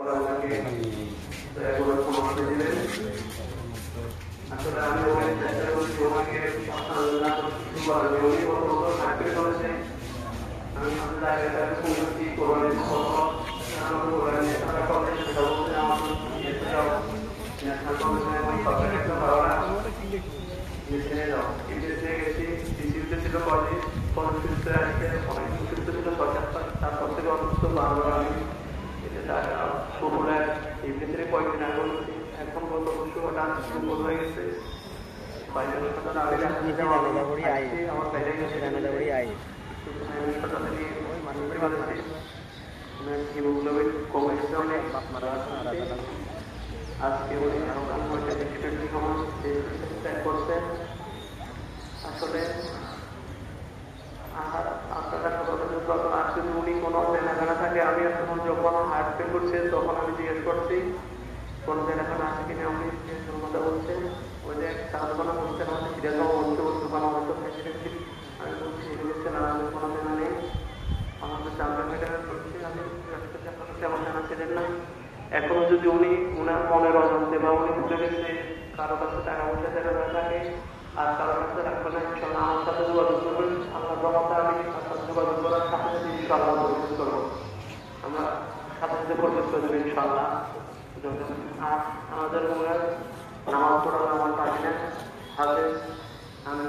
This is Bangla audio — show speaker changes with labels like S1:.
S1: আসলে আমি ওখানে চেষ্টা করছি ওনাকে আমি জায়গাটাকে শুনছি কোরআনের ন্যাশনাল কমিশনের একটা ধারণা জেনে যাও ইংরেজিতে গেছি ডিসিউতে ছিল কলেজ কলেজে আসছে অনেক ডিসিউতে ছিল ৭৫ তারপর থেকে অন্তত বাংলা আমি পুরুলিয়ার এই ভিতরে কয়েকদিন আগে বলছি এখন গত বছর শুরু হয়ে গেছে আমার বাইরে গেছে হিমোগ্লোবিন কমেছে অনেক আজকে করছে আসলে যদি উনি কোনো জেনাখানা থাকে আমি এখন যখন হার্ট পেন করছে তখন আমি জিজ্ঞেস করছি কোন জেনাখানা আছে কিনা উনি কথা বলছে ওই যে সাধারণ বলছেন আমাদের সিরিয়াল বলছে ওর দোকান হয়তো আমি বলছি হচ্ছে না আমাদের কোনো জানা নেই আমাদের চামড়া মেটার করছে আমি তেমন জানা ছিলেন না এখনো যদি উনি উনার মনের অজান্তে বা উনি বুঝে গেছে কারো কাছে টাকা পয়সা দেওয়া থাকে আর কারো কাছে রাখবে না ইনশাল্লাহ আমার সাথে যোগাযোগ করবেন আল্লাহ রহমতে আমি তার সাথে যোগাযোগ করার সাথে সাথে ইনশাল্লাহ পরিশোধ করবো আমরা সাথে সাথে পরিশোধ করে দেবো ইনশাল্লাহ আর আমাদের নামাজ পড়ার আমার কাছে হাতে আমি